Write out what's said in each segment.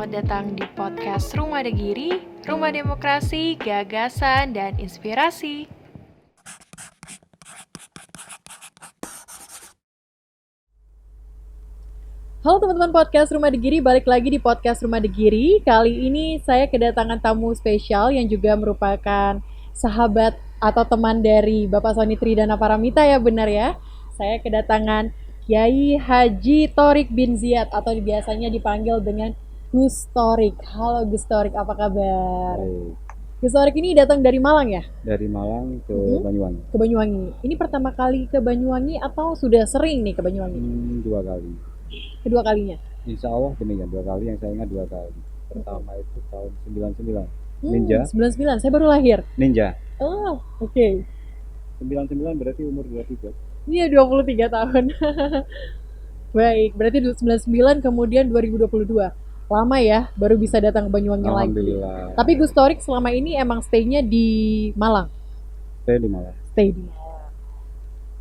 selamat datang di podcast Rumah Degiri, Rumah Demokrasi, Gagasan, dan Inspirasi. Halo teman-teman podcast Rumah Degiri, balik lagi di podcast Rumah Degiri. Kali ini saya kedatangan tamu spesial yang juga merupakan sahabat atau teman dari Bapak Soni Tridana Paramita ya, benar ya. Saya kedatangan Kiai Haji Thorik bin Ziyad atau biasanya dipanggil dengan Gus Thorik. Halo Gus Thorik, apa kabar? Baik, Gus Thorik ini datang dari Malang ya? dari Malang ke Mhm. Banyuwangi. Ke Banyuwangi. Ini pertama kali ke Banyuwangi atau sudah sering nih ke Banyuwangi? 2 kali. Kedua kalinya? Insya Allah demikian 2 kali, yang saya ingat 2 kali. Pertama itu tahun 99. Ninja. 99, saya baru lahir. Ninja. Oh, oke. 99 berarti umur 23. Iya, 23 tahun. Baik, berarti 99 kemudian 2022. Lama ya, baru bisa datang ke Banyuwangi lagi. Alhamdulillah. Tapi Gus Thorik selama ini emang stay-nya di Malang. Saya di Malang. Stay di Malang.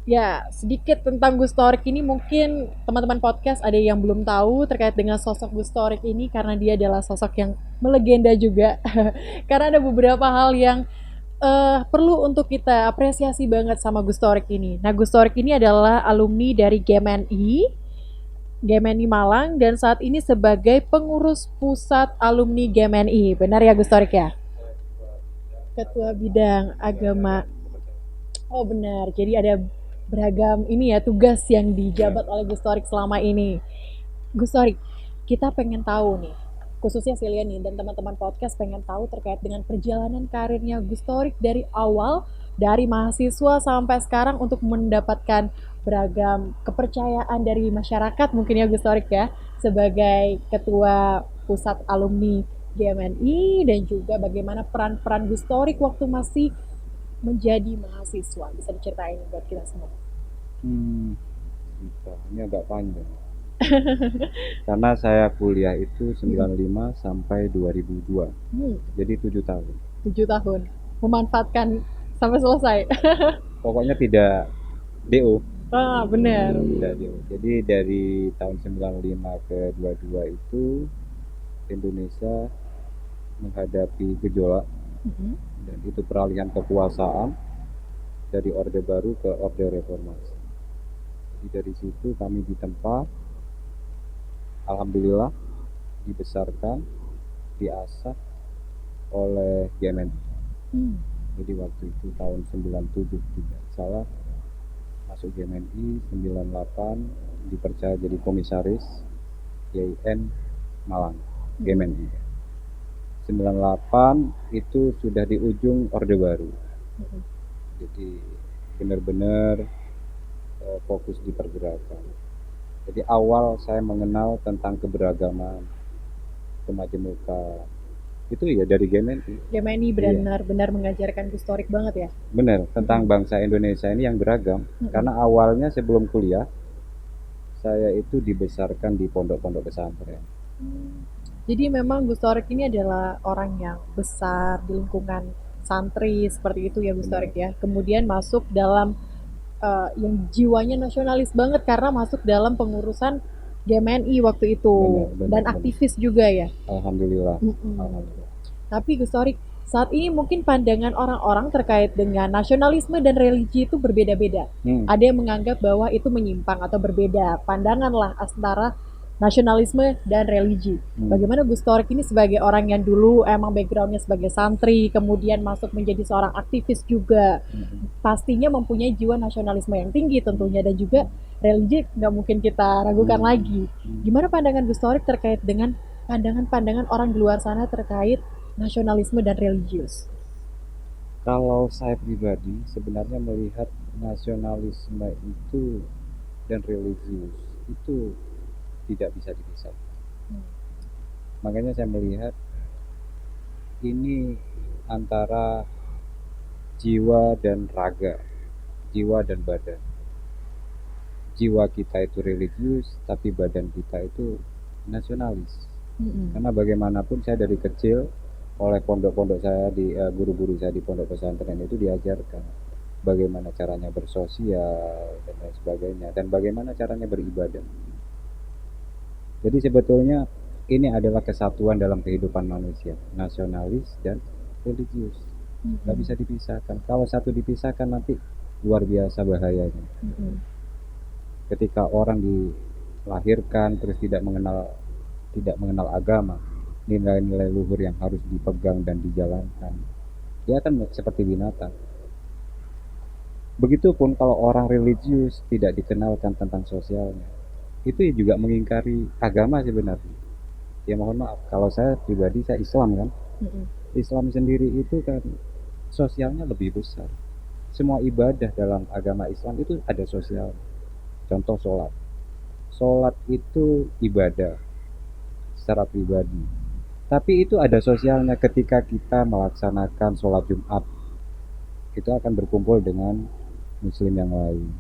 Ya, sedikit tentang Gus Thorik ini mungkin teman-teman podcast ada yang belum tahu terkait dengan sosok Gus Thorik ini karena dia adalah sosok yang melegenda juga. Karena ada beberapa hal yang perlu untuk kita apresiasi banget sama Gus Thorik ini. Nah, Gus Thorik ini adalah alumni dari GMNI Malang dan saat ini sebagai pengurus pusat alumni GMNI. Benar ya Gus Thorik ya? Ketua bidang agama. Oh benar, jadi ada beragam ini ya tugas yang dijabat oleh Gus Thorik selama ini. Gus Thorik, kita pengen tahu nih, khususnya Celia nih dan teman-teman podcast pengen tahu terkait dengan perjalanan karirnya Gus Thorik dari awal, dari mahasiswa sampai sekarang untuk mendapatkan beragam kepercayaan dari masyarakat mungkin ya Gus Thorik ya, sebagai ketua pusat alumni GMNI dan juga bagaimana peran-peran Gus Thorik waktu masih menjadi mahasiswa. Bisa diceritain buat kita semua. Bisa. Ini agak panjang. Karena saya kuliah itu 95 sampai 2002. Jadi 7 tahun. 7 tahun. Memanfaatkan sampai selesai. Pokoknya tidak DO. Ah, benar. Tidak DO. Jadi dari tahun 95 ke 22 itu Indonesia menghadapi gejolak dan itu peralihan kekuasaan dari Orde Baru ke Orde Reformasi. Jadi dari situ kami ditempa, alhamdulillah dibesarkan, diasah oleh GMNI. Jadi waktu itu tahun 97 tidak salah masuk GMNI, 98 dipercaya jadi komisaris YIN Malang GMNI. 98 itu sudah di ujung Orde Baru. Jadi benar-benar fokus di pergerakan. Jadi awal saya mengenal tentang keberagaman, kemajemukan, itu ya dari GMNI. GMNI benar-benar mengajarkan Gus Thorik banget ya. Benar, tentang bangsa Indonesia ini yang beragam. Karena awalnya sebelum kuliah, saya itu dibesarkan di pondok-pondok pesantren. Jadi memang Gus Thorik ini adalah orang yang besar di lingkungan santri seperti itu ya Gus Thorik ya. Kemudian masuk dalam yang jiwanya nasionalis banget karena masuk dalam pengurusan GMNI waktu itu dan aktivis juga ya. Alhamdulillah. Alhamdulillah. Tapi Gus Thorik, saat ini mungkin pandangan orang-orang terkait dengan nasionalisme dan religi itu berbeda-beda. Ada yang menganggap bahwa itu menyimpang atau berbeda pandangan lah antara nasionalisme dan religi. Bagaimana Gus Thorik ini sebagai orang yang dulu emang backgroundnya sebagai santri, kemudian masuk menjadi seorang aktivis juga, pastinya mempunyai jiwa nasionalisme yang tinggi tentunya dan juga religi nggak mungkin kita ragukan lagi. Gimana pandangan Gus Thorik terkait dengan pandangan-pandangan orang di luar sana terkait nasionalisme dan religius? Kalau saya pribadi sebenarnya melihat nasionalisme itu dan religius itu tidak bisa dipisahkan. Makanya saya melihat ini antara jiwa dan raga, jiwa dan badan. Jiwa kita itu religius, tapi badan kita itu nasionalis. Karena bagaimanapun saya dari kecil oleh pondok-pondok saya di guru-guru saya di pondok pesantren itu diajarkan bagaimana caranya bersosial dan lain sebagainya dan bagaimana caranya beribadah. Jadi sebetulnya ini adalah kesatuan dalam kehidupan manusia, nasionalis dan religius. Nggak bisa dipisahkan. Kalau satu dipisahkan nanti luar biasa bahayanya. Ketika orang dilahirkan terus tidak mengenal agama, nilai-nilai luhur yang harus dipegang dan dijalankan, dia akan seperti binatang. Begitupun kalau orang religius tidak dikenalkan tentang sosialnya, itu juga mengingkari agama sebenarnya. Ya mohon maaf, kalau saya pribadi saya Islam kan, Islam sendiri itu kan sosialnya lebih besar. Semua ibadah dalam agama Islam itu ada sosial. Contoh sholat. Sholat itu ibadah secara pribadi. Tapi itu ada sosialnya ketika kita melaksanakan sholat Jumat. Itu akan berkumpul dengan muslim yang lain.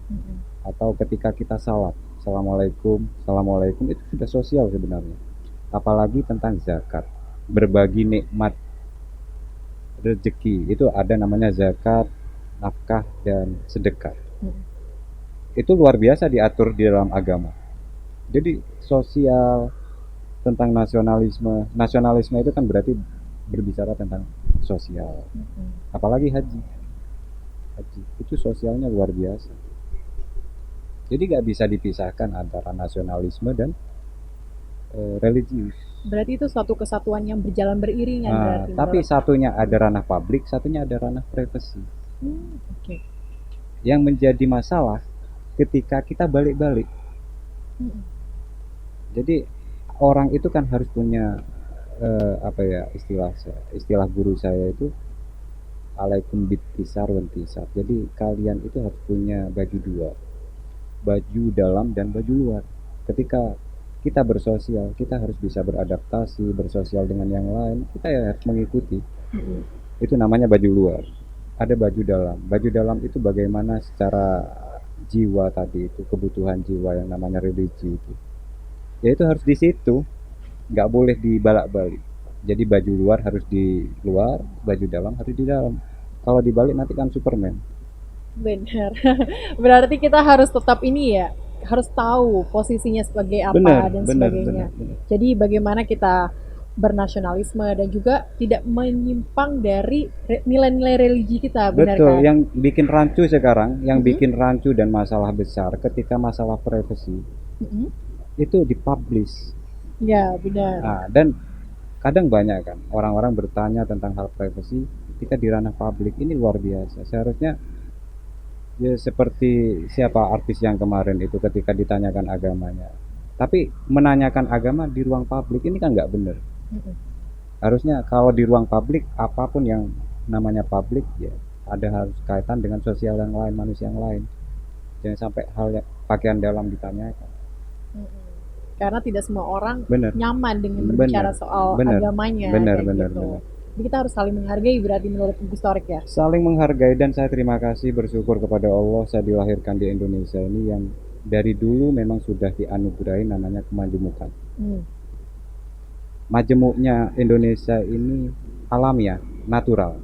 Atau ketika kita salat, Assalamualaikum, Assalamualaikum, itu sudah sosial sebenarnya. Apalagi tentang zakat, berbagi nikmat rezeki, itu ada namanya zakat, nafkah, dan sedekah. Itu luar biasa diatur di dalam agama. Jadi sosial, tentang nasionalisme. Nasionalisme itu kan berarti berbicara tentang sosial. Apalagi haji. Haji itu sosialnya luar biasa. Jadi nggak bisa dipisahkan antara nasionalisme dan religius. Berarti itu suatu kesatuan yang berjalan beriringan berarti. Tapi satunya ada ranah publik, satunya ada ranah privasi. Oke. Yang menjadi masalah ketika kita balik-balik. Jadi orang itu kan harus punya istilah guru saya itu alaikum bittisar wantisar. Jadi kalian itu harus punya baju dua, baju dalam dan baju luar. Ketika kita bersosial, kita harus bisa beradaptasi, bersosial dengan yang lain, kita ya harus mengikuti. Itu namanya baju luar. Ada baju dalam. Baju dalam itu bagaimana secara jiwa tadi itu, kebutuhan jiwa yang namanya religi itu. Ya itu harus di situ, nggak boleh dibalak-balik. Jadi baju luar harus di luar, baju dalam harus di dalam. Kalau dibalik nanti kan Superman. Benar. Berarti kita harus tetap ini ya, harus tahu posisinya sebagai apa dan sebagainya. Benar. Jadi bagaimana kita bernasionalisme dan juga tidak menyimpang dari nilai-nilai religi kita, benar Betul, kan? yang bikin rancu sekarang, yang bikin rancu dan masalah besar ketika masalah privasi itu dipublish. Ya, benar. Nah, dan kadang banyak kan orang-orang bertanya tentang hal privasi ketika di ranah publik. Ini luar biasa. Seharusnya ya seperti siapa artis yang kemarin itu ketika ditanyakan agamanya. Tapi menanyakan agama di ruang publik ini kan nggak benar. Harusnya kalau di ruang publik apapun yang namanya publik ya ada harus kaitan dengan sosial yang lain, manusia yang lain. Jangan sampai hal pakaian dalam ditanyakan. Karena tidak semua orang Benar. nyaman dengan berbicara soal agamanya. Benar. Jadi kita harus saling menghargai berarti menurut Gus Torik ya. Saling menghargai, dan saya terima kasih bersyukur kepada Allah saya dilahirkan di Indonesia ini yang dari dulu memang sudah dianugerahi namanya kemajemukan. Majemuknya Indonesia ini alamiah, natural.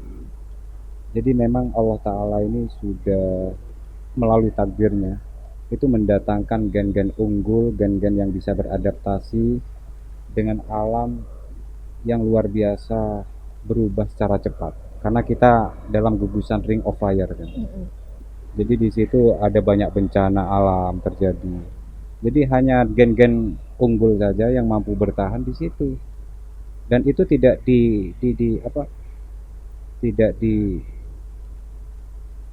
Jadi memang Allah Ta'ala ini sudah melalui takdirnya itu mendatangkan gen-gen unggul, gen-gen yang bisa beradaptasi dengan alam yang luar biasa, berubah secara cepat. Karena kita dalam gugusan ring of fire kan. Jadi di situ ada banyak bencana alam terjadi. Jadi hanya gen-gen unggul saja yang mampu bertahan di situ. Dan itu tidak tidak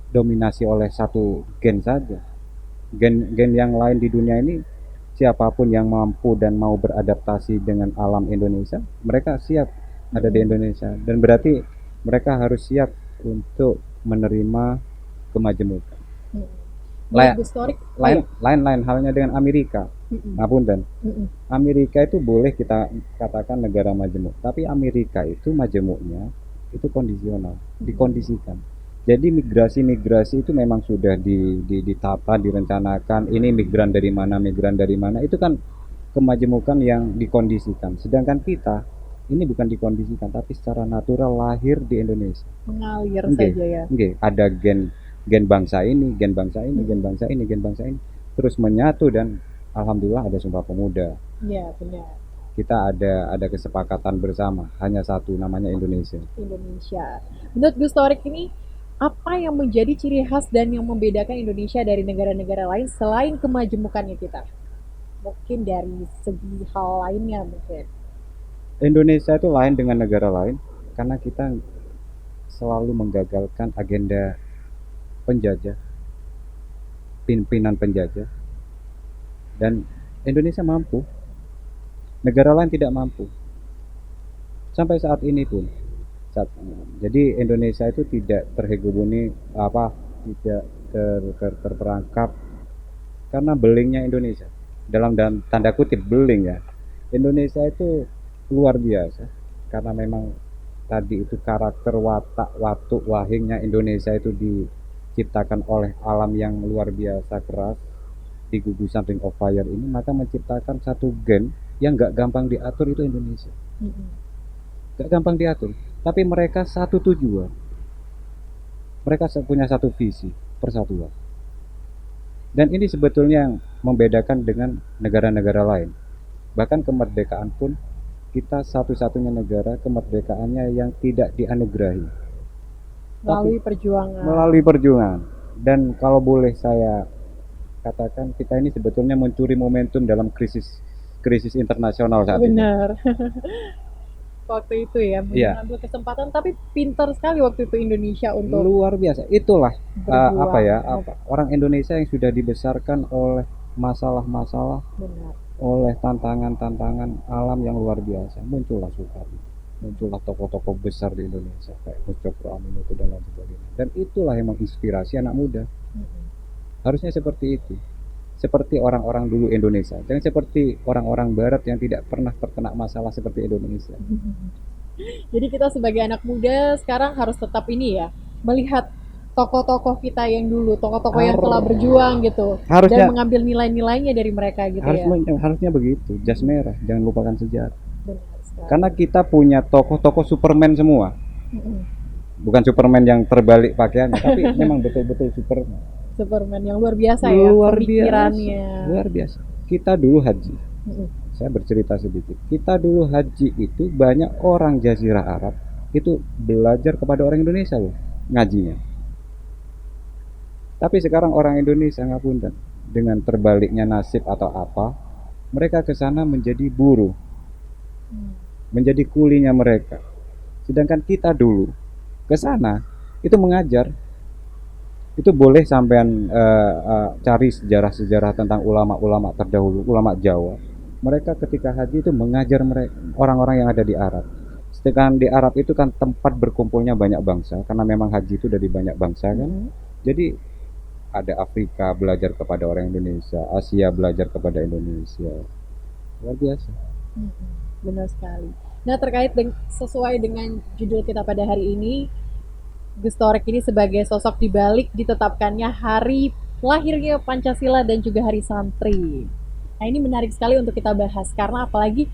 didominasi oleh satu gen saja. Gen yang lain di dunia ini, siapapun yang mampu dan mau beradaptasi dengan alam Indonesia, mereka siap ada di Indonesia, dan berarti mereka harus siap untuk menerima kemajemukan. Lain halnya dengan Amerika. Ngapunten. Amerika itu boleh kita katakan negara majemuk, tapi Amerika itu majemuknya itu kondisional, dikondisikan. Jadi migrasi itu memang sudah ditata, direncanakan. Ini migran dari mana, itu kan kemajemukan yang dikondisikan. Sedangkan kita ini bukan dikondisikan, tapi secara natural lahir di Indonesia. Mengalir saja ya. Ada gen bangsa ini, gen bangsa ini, terus menyatu dan alhamdulillah ada Sumpah Pemuda. Iya, benar. kita ada kesepakatan bersama, hanya satu, namanya Indonesia. Indonesia. Menurut Gus Torik ini, apa yang menjadi ciri khas dan yang membedakan Indonesia dari negara-negara lain selain kemajemukannya kita? Mungkin dari segi hal lainnya mungkin. Indonesia itu lain dengan negara lain karena kita selalu menggagalkan agenda penjajah, pimpinan penjajah, dan Indonesia mampu, negara lain tidak mampu. Sampai saat ini pun, jadi Indonesia itu tidak terhegemoni tidak terperangkap karena belingnya Indonesia. Dalam tanda kutip beling ya. Indonesia itu luar biasa karena memang tadi itu karakter watak watuk wahingnya Indonesia itu diciptakan oleh alam yang luar biasa keras di gugusan Ring of Fire ini, maka menciptakan satu gen yang gak gampang diatur, itu Indonesia. Gak gampang diatur, tapi mereka satu tujuan, mereka punya satu visi, persatuan. Dan ini sebetulnya yang membedakan dengan negara-negara lain. Bahkan kemerdekaan pun kita satu-satunya negara kemerdekaannya yang tidak dianugerahi melalui perjuangan. Dan kalau boleh saya katakan, kita ini sebetulnya mencuri momentum dalam krisis internasional saat ini. Benar. Waktu itu ya, mengambil kesempatan, tapi pintar sekali waktu itu Indonesia untuk luar biasa. Itulah orang Indonesia yang sudah dibesarkan oleh masalah-masalah, oleh tantangan-tantangan alam yang luar biasa. Muncullah Soekarno, muncullah tokoh-tokoh besar di Indonesia kayak Gus Cokro Aminoto dan lain sebagainya. Dan itulah yang menginspirasi anak muda. Harusnya seperti itu. Seperti orang-orang dulu Indonesia, jangan seperti orang-orang Barat yang tidak pernah terkena masalah seperti Indonesia. Jadi kita sebagai anak muda sekarang harus tetap ini ya, melihat tokoh-tokoh kita yang dulu, tokoh-tokoh yang telah berjuang gitu, dan mengambil nilai-nilainya dari mereka gitu ya. Harusnya begitu, jas merah, jangan lupakan sejarah. Karena kita punya tokoh-tokoh Superman semua. Bukan Superman yang terbalik pakaiannya, tapi memang betul-betul Superman yang luar biasa ya, pemikirannya. Luar biasa. Kita dulu haji. Saya bercerita sedikit. Kita dulu haji itu banyak orang Jazirah Arab itu belajar kepada orang Indonesia loh, ngajinya. Tapi sekarang orang Indonesia ngapunten, dengan terbaliknya nasib atau apa, mereka ke sana menjadi buruh. Menjadi kulinya mereka. Sedangkan kita dulu ke sana itu mengajar. Itu boleh sampean cari sejarah-sejarah tentang ulama-ulama terdahulu, ulama Jawa. Mereka ketika haji itu mengajar mereka, orang-orang yang ada di Arab. Sedangkan di Arab itu kan tempat berkumpulnya banyak bangsa, karena memang haji itu dari banyak bangsa kan. Jadi ada Afrika belajar kepada orang Indonesia, Asia belajar kepada Indonesia. Luar biasa. Benar sekali. Nah, terkait sesuai dengan judul kita pada hari ini, Gus Torik ini sebagai sosok dibalik ditetapkannya hari lahirnya Pancasila dan juga Hari Santri. Nah, ini menarik sekali untuk kita bahas karena apalagi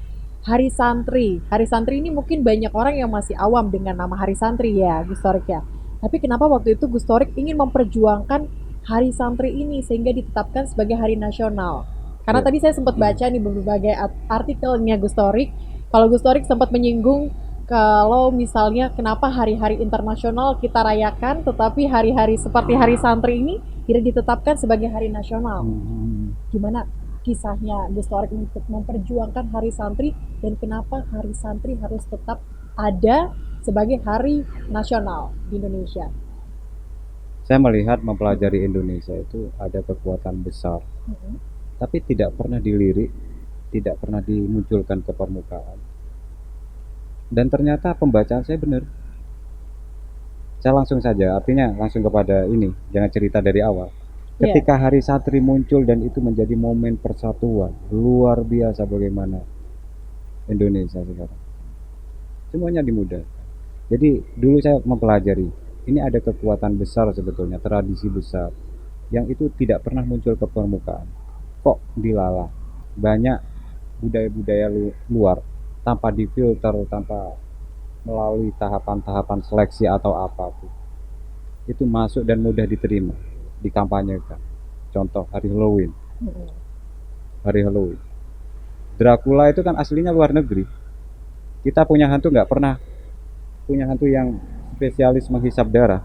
Hari Santri. Hari Santri ini mungkin banyak orang yang masih awam dengan nama Hari Santri ya, Gus Torik ya. Tapi kenapa waktu itu Gus Torik ingin memperjuangkan Hari Santri ini sehingga ditetapkan sebagai hari nasional? Karena tadi saya sempat baca nih berbagai artikelnya Gus Torik. Kalau Gus Torik sempat menyinggung kalau misalnya kenapa hari-hari internasional kita rayakan, tetapi hari-hari seperti Hari Santri ini tidak ditetapkan sebagai hari nasional. Gimana kisahnya Gus Torik untuk memperjuangkan Hari Santri dan kenapa Hari Santri harus tetap ada sebagai hari nasional di Indonesia? Saya melihat mempelajari Indonesia itu ada kekuatan besar, tapi tidak pernah dilirik, tidak pernah dimunculkan ke permukaan. Dan ternyata pembacaan saya benar. Saya langsung saja, artinya langsung kepada ini, jangan cerita dari awal. Ketika Hari Santri muncul dan itu menjadi momen persatuan, luar biasa bagaimana Indonesia sekarang. Semuanya dimudahkan. Jadi dulu saya mempelajari, ini ada kekuatan besar sebetulnya, tradisi besar, yang itu tidak pernah muncul ke permukaan. Kok dilalah? Banyak budaya-budaya luar tanpa difilter, tanpa melalui tahapan-tahapan seleksi atau apapun, itu masuk dan mudah diterima, dikampanyekan. Contoh hari Halloween. Dracula itu kan aslinya luar negeri. Kita punya hantu nggak pernah punya hantu yang spesialis menghisap darah.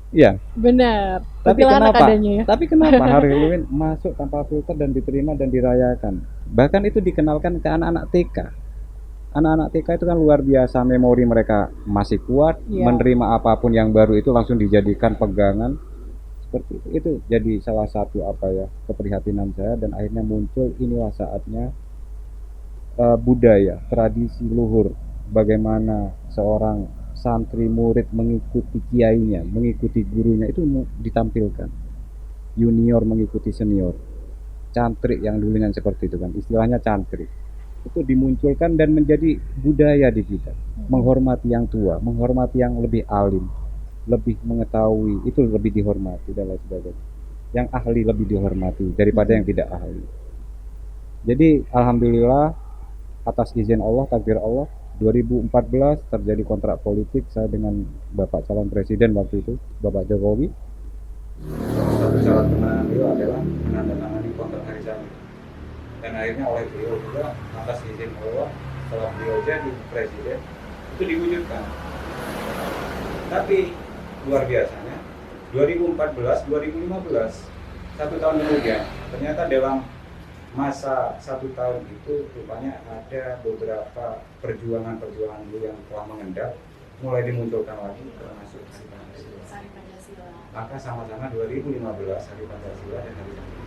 Iya, Benar. tapi Kuntilanak kenapa? adanya ya. Tapi kenapa Halloween masuk tanpa filter dan diterima dan dirayakan? Bahkan itu dikenalkan ke anak-anak TK. Anak-anak TK itu kan luar biasa, memori mereka masih kuat, Iya. menerima apapun yang baru itu langsung dijadikan pegangan. Seperti itu jadi salah satu apa ya, keprihatinan saya, dan akhirnya muncul inilah saatnya budaya, tradisi luhur, bagaimana seorang santri murid mengikuti kiainya, mengikuti gurunya itu ditampilkan. Junior mengikuti senior. Cantrik yang dulunya seperti itu kan, istilahnya cantrik. Itu dimunculkan dan menjadi budaya di kita. Menghormati yang tua, menghormati yang lebih alim, lebih mengetahui, itu lebih dihormati dan lain sebagainya. Yang ahli lebih dihormati daripada yang tidak ahli. Jadi alhamdulillah, atas izin Allah, takdir Allah, 2014 terjadi kontrak politik saya dengan Bapak calon presiden waktu itu, Bapak Jokowi. Satu syarat kemenangan beliau adalah menandatangani kontrak hari Sabtu. Dan akhirnya oleh beliau juga, atas izin Allah, setelah beliau jadi presiden, itu diwujudkan. Tapi luar biasanya, 2014-2015, 1 tahun kemudian, ternyata dalam masa 1 tahun itu rupanya ada beberapa perjuangan-perjuangan dulu yang telah mengendap, mulai dimunculkan lagi, termasuk Hari Pancasila. Maka sama-sama 2015 Hari Pancasila dan Hari Pancasila.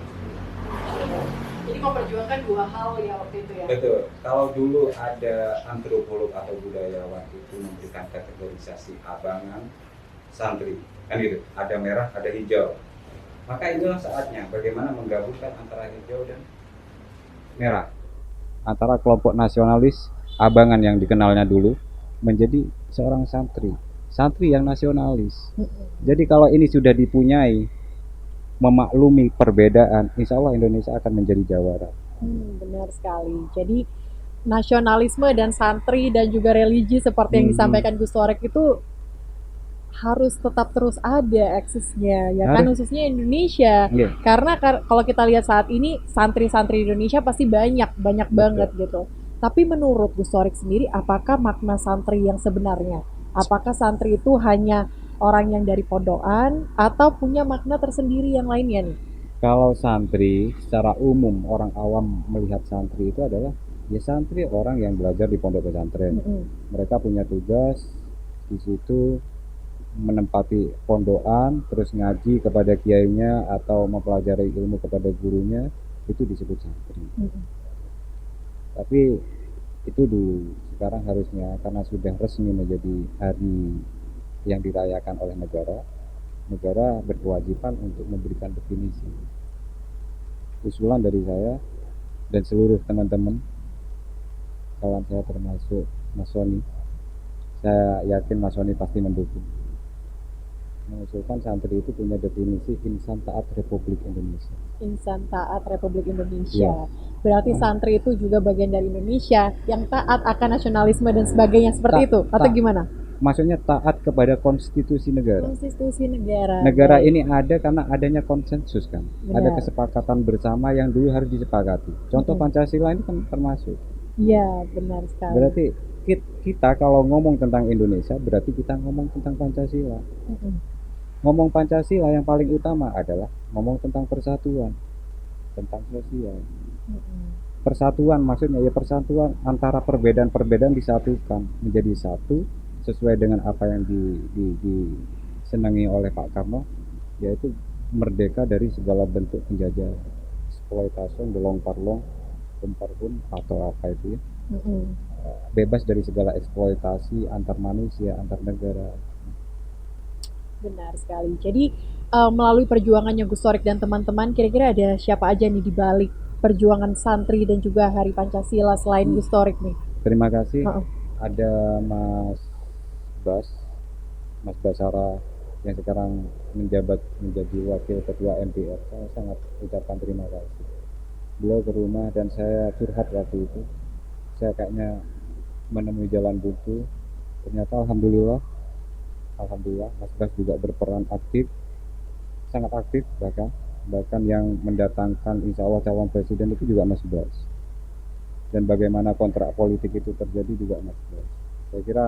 Jadi memperjuangkan dua hal ya waktu itu ya. Betul. Kalau dulu ada antropolog atau budayawan itu memberikan kategorisasi abangan, santri, kan gitu. Ada merah, ada hijau. Maka itulah saatnya bagaimana menggabungkan antara hijau dan merah, antara kelompok nasionalis abangan yang dikenalnya dulu menjadi seorang santri yang nasionalis. Jadi kalau ini sudah dipunyai, memaklumi perbedaan, insya Allah Indonesia akan menjadi jawara. Benar sekali. Jadi nasionalisme dan santri dan juga religi seperti yang disampaikan Gus Torek itu harus tetap terus ada eksisnya ya kan, khususnya Indonesia. Karena kalau kita lihat saat ini santri-santri Indonesia pasti banyak banget gitu. Tapi menurut Gus Torek sendiri, apakah makna santri yang sebenarnya? Apakah santri itu hanya orang yang dari pondokan atau punya makna tersendiri yang lainnya nih? Kalau santri secara umum, orang awam melihat santri itu adalah ya santri orang yang belajar di pondok pesantren. Mereka punya tugas di situ, menempati pondokan, terus ngaji kepada kiainya atau mempelajari ilmu kepada gurunya, itu disebut santri. Tapi itu dulu, sekarang harusnya karena sudah resmi menjadi hari yang dirayakan oleh negara berkewajiban untuk memberikan definisi. Usulan dari saya dan seluruh teman-teman, kawan saya termasuk Mas Sony, saya yakin Mas Sony pasti mendukung, mengusulkan santri itu punya definisi insan taat Republik Indonesia. Insan taat Republik Indonesia. Berarti santri itu juga bagian dari Indonesia yang taat akan nasionalisme dan sebagainya seperti itu atau gimana? Maksudnya taat kepada konstitusi negara. Konstitusi negara. Negara ini ada karena adanya konsensus kan. Benar. Ada kesepakatan bersama yang dulu harus disepakati. Contoh Pancasila ini kan termasuk. Iya, benar sekali. Berarti kita kalau ngomong tentang Indonesia berarti kita ngomong tentang Pancasila. Ngomong Pancasila yang paling utama adalah ngomong tentang persatuan, tentang sosial. Persatuan maksudnya ya persatuan antara perbedaan-perbedaan disatukan menjadi satu sesuai dengan apa yang disenangi oleh Pak Karno, yaitu merdeka dari segala bentuk penjajahan, eksploitasi, delong parlong, umparpun atau apa itu ya. Bebas dari segala eksploitasi antar manusia, antar negara. Benar sekali. Jadi melalui perjuangannya Gus Torek dan teman-teman, kira-kira ada siapa aja nih di balik perjuangan santri dan juga Hari Pancasila selain Gus Torek nih? Terima kasih. Ada Mas Basara yang sekarang menjabat menjadi wakil ketua MPR. Saya sangat ucapkan terima kasih. Beliau ke rumah dan saya curhat waktu itu. Saya kayaknya menemui jalan buntu. Ternyata alhamdulillah Mas Bas juga berperan aktif, sangat aktif bahkan bahkan yang mendatangkan insya Allah calon presiden itu juga Mas Bas, dan bagaimana kontrak politik itu terjadi juga Mas Bas. Saya kira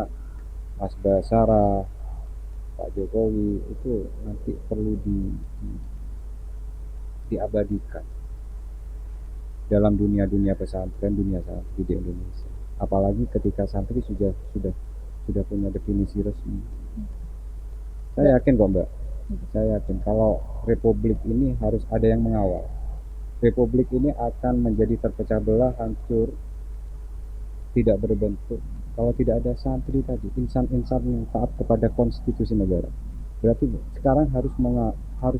Mas Basara, Pak Jokowi itu nanti perlu diabadikan dalam dunia pesantren, dunia santri di Indonesia. Apalagi ketika santri sudah punya definisi resmi. Saya yakin kok Mbak, saya yakin kalau republik ini harus ada yang mengawal. Republik ini akan menjadi terpecah belah, hancur, tidak berbentuk kalau tidak ada santri tadi, insan-insan yang taat kepada konstitusi negara. Berarti sekarang harus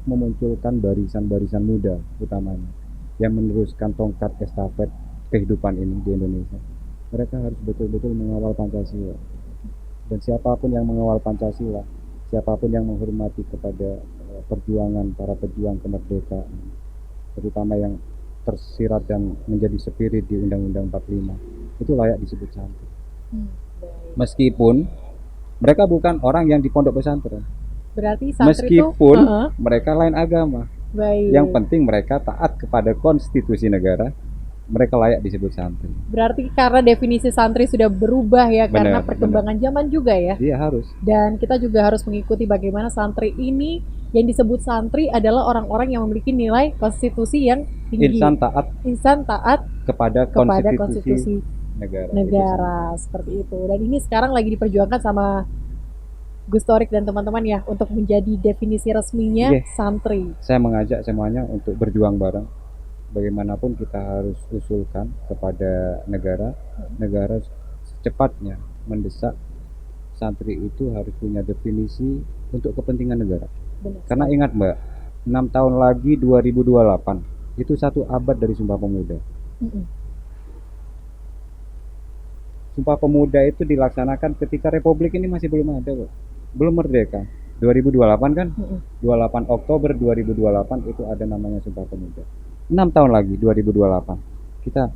memunculkan barisan-barisan muda utamanya yang meneruskan tongkat estafet kehidupan ini di Indonesia. Mereka harus betul-betul mengawal Pancasila. Dan siapapun yang mengawal Pancasila, siapapun yang menghormati kepada perjuangan para pejuang kemerdekaan, terutama yang tersirat dan menjadi spirit di Undang-Undang 45, itu layak disebut santri. Meskipun mereka bukan orang yang di pondok pesantren, Berarti santri meskipun itu mereka lain agama, baik. yang penting mereka taat kepada konstitusi negara, mereka layak disebut santri. Berarti karena definisi santri sudah berubah ya, karena Benar, perkembangan zaman juga ya. Iya harus. Dan kita juga harus mengikuti bagaimana santri ini, yang disebut santri adalah orang-orang yang memiliki nilai konstitusi yang tinggi. Insan taat kepada konstitusi negara. negara seperti itu. Dan ini sekarang lagi diperjuangkan sama Gus Torik dan teman-teman ya, untuk menjadi definisi resminya Iya. santri. Saya mengajak semuanya untuk berjuang bareng. Bagaimanapun kita harus usulkan kepada negara secepatnya mendesak santri itu harus punya definisi untuk kepentingan negara. Benar. Karena ingat Mbak, 6 tahun lagi 2028 itu 1 abad dari Sumpah Pemuda. Mm-mm. Sumpah Pemuda itu dilaksanakan ketika Republik ini masih belum ada, Mbak. Belum merdeka. 2028 kan? Mm-mm. 28 Oktober 2028 itu ada namanya Sumpah Pemuda. 6 tahun lagi 2028 kita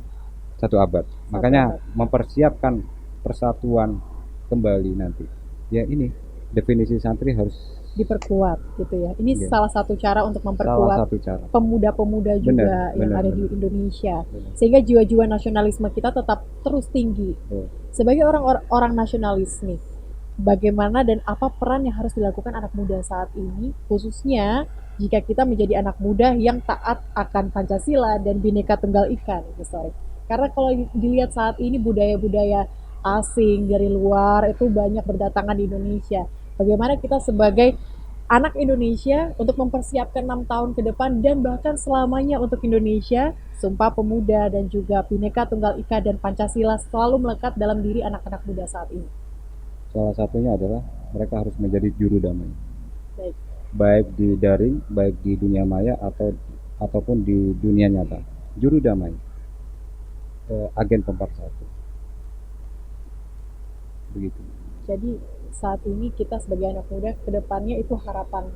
1 abad. Makanya mempersiapkan persatuan kembali nanti. Ya ini definisi santri harus Diperkuat gitu ya. Ini Iya. salah satu cara untuk salah memperkuat satu cara. pemuda-pemuda juga yang benar, ada di Indonesia, Benar. sehingga jiwa-jiwa nasionalisme kita tetap terus tinggi. Betul. Sebagai orang nasionalis nih, bagaimana dan apa peran yang harus dilakukan anak muda saat ini, khususnya jika kita menjadi anak muda yang taat akan Pancasila dan Bhinneka Tunggal Ika nih, Gus Torik. Karena kalau dilihat saat ini budaya-budaya asing dari luar itu banyak berdatangan di Indonesia. Bagaimana kita sebagai anak Indonesia untuk mempersiapkan 6 tahun ke depan dan bahkan selamanya untuk Indonesia, Sumpah Pemuda dan juga Bhinneka Tunggal Ika dan Pancasila selalu melekat dalam diri anak-anak muda saat ini. Salah satunya adalah mereka harus menjadi juru damai. Baik. Baik di daring, baik di dunia maya ataupun di dunia nyata. Juru damai. Agen pemersatu. Begitu. Jadi saat ini kita sebagai anak muda ke depannya itu harapan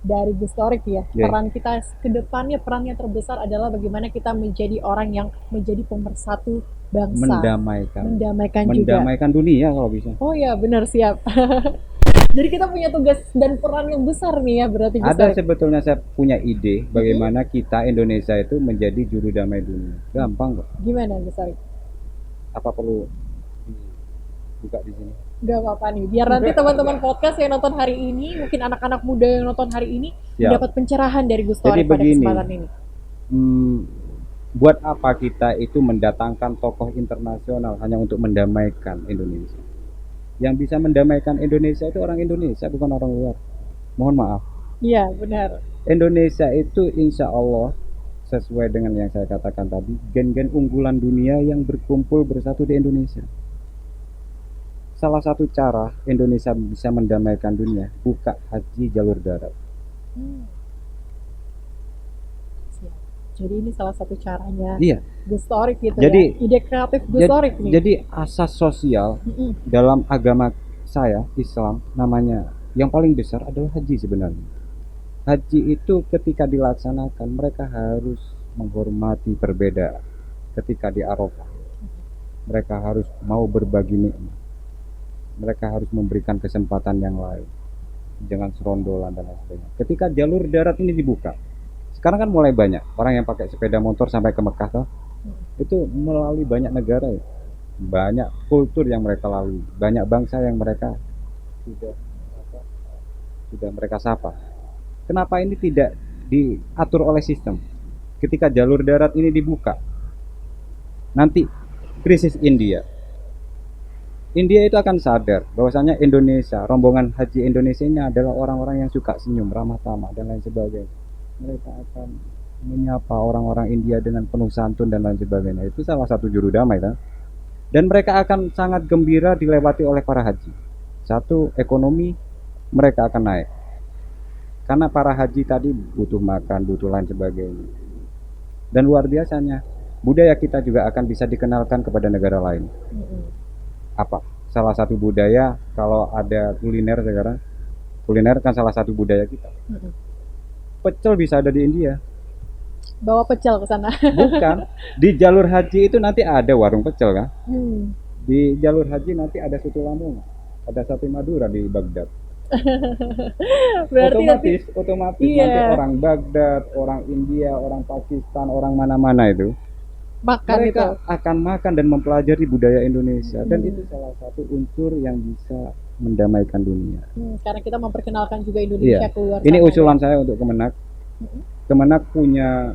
dari Gus Torik ya. Yeah. Peran kita ke depannya, perannya terbesar adalah bagaimana kita menjadi orang yang menjadi pemersatu bangsa. Mendamaikan juga. Mendamaikan dunia kalau bisa. Oh ya, benar, siap. Jadi kita punya tugas dan peran yang besar nih ya, berarti Gus Ada Torik. sebetulnya saya punya ide bagaimana kita Indonesia itu menjadi juru damai dunia. Gampang kok. Gimana Gus Torik? Apa perlu dibuka di sini? Gak apa-apa nih, biar nanti teman-teman podcast yang nonton hari ini, mungkin anak-anak muda yang nonton hari ini Siap. mendapat pencerahan dari Gus Jadi Torik pada begini. kesempatan ini. Buat apa kita itu mendatangkan tokoh internasional hanya untuk mendamaikan Indonesia? Yang bisa mendamaikan Indonesia itu orang Indonesia, bukan orang luar. Mohon maaf. Iya, benar. Indonesia itu insya Allah sesuai dengan yang saya katakan tadi, gen-gen unggulan dunia yang berkumpul bersatu di Indonesia. Salah satu cara Indonesia bisa mendamaikan dunia, buka haji jalur darat. Siap. Jadi ini salah satu caranya Iya. Gus Torik gitu Jadi- ya. Ide kreatif Gus Torik nih. Jadi asas sosial Mm-mm. dalam agama saya Islam namanya yang paling besar adalah haji sebenarnya. Haji itu ketika dilaksanakan mereka harus menghormati perbedaan. Ketika di Arafah mereka harus mau berbagi nikmat. Mereka harus memberikan kesempatan yang lain. Jangan serondolan dan lain sebagainya. Ketika jalur darat ini dibuka, sekarang kan mulai banyak orang yang pakai sepeda motor sampai ke Mekah toh. Itu melalui banyak negara ya. Banyak kultur yang mereka lalui, banyak bangsa yang mereka sudah apa, sudah mereka sapa. Kenapa ini tidak diatur oleh sistem? Ketika jalur darat ini dibuka, nanti krisis India. India itu akan sadar bahwasanya Indonesia, rombongan haji Indonesia ini adalah orang-orang yang suka senyum, ramah tamah dan lain sebagainya. Mereka akan menyapa orang-orang India dengan penuh santun dan lain sebagainya. Itu salah satu juru damai kan? Dan mereka akan sangat gembira dilewati oleh para haji. Satu, ekonomi mereka akan naik. Karena para haji tadi butuh makan, butuh lain sebagainya. Dan luar biasanya, budaya kita juga akan bisa dikenalkan kepada negara lain. Apa? Salah satu budaya, kalau ada kuliner sekarang, kuliner kan salah satu budaya kita. Pecel bisa ada di India. Bawa pecel ke sana. Bukan, di jalur haji itu nanti ada warung pecel kan? Di jalur haji nanti ada soto Lamongan, ada sate Madura di Baghdad. Berarti Otomatis iya. nanti orang Baghdad, orang India, orang Pakistan, orang mana-mana itu makan itu. mereka akan makan dan mempelajari budaya Indonesia, dan itu salah satu unsur yang bisa mendamaikan dunia. Karena kita memperkenalkan juga Indonesia Iya. keluar Ini sana. usulan saya untuk Kemenak. Kemenak punya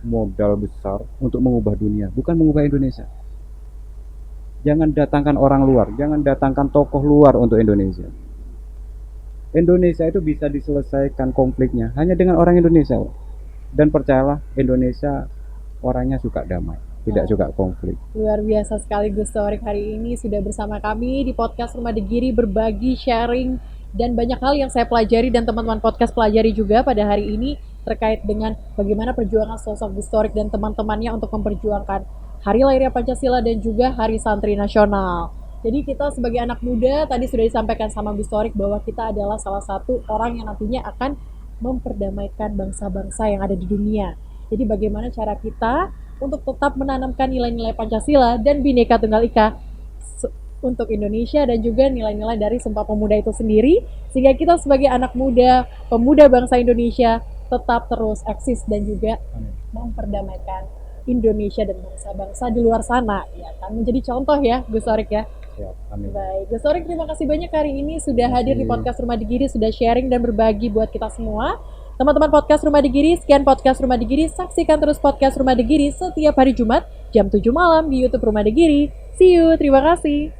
modal besar untuk mengubah dunia, bukan mengubah Indonesia. Jangan datangkan orang luar, jangan datangkan tokoh luar untuk Indonesia. Indonesia itu bisa diselesaikan konfliknya hanya dengan orang Indonesia. Dan percayalah, Indonesia orangnya suka damai, tidak suka konflik. Luar biasa sekali Gus Torik hari ini sudah bersama kami di podcast Rumah Degiri, berbagi, sharing, dan banyak hal yang saya pelajari dan teman-teman podcast pelajari juga pada hari ini terkait dengan bagaimana perjuangan sosok Gus Torik dan teman-temannya untuk memperjuangkan Hari Lahirnya Pancasila dan juga Hari Santri Nasional. Jadi kita sebagai anak muda, tadi sudah disampaikan sama Gus Torik bahwa kita adalah salah satu orang yang nantinya akan memperdamaikan bangsa-bangsa yang ada di dunia. Jadi bagaimana cara kita untuk tetap menanamkan nilai-nilai Pancasila dan Bhinneka Tunggal Ika untuk Indonesia dan juga nilai-nilai dari Sumpah Pemuda itu sendiri, sehingga kita sebagai anak muda, pemuda bangsa Indonesia tetap terus eksis dan juga memperdamaikan Indonesia dan bangsa-bangsa di luar sana, ya kan, menjadi contoh ya Gus Torik ya. Siap, amin. Baik, Gus Torik terima kasih banyak hari ini sudah hadir di podcast Rumah Degiri, sudah sharing dan berbagi buat kita semua. Teman-teman podcast Rumah Degiri, sekian podcast Rumah Degiri, saksikan terus podcast Rumah Degiri setiap hari Jumat jam 7 malam di YouTube Rumah Degiri. See you, terima kasih.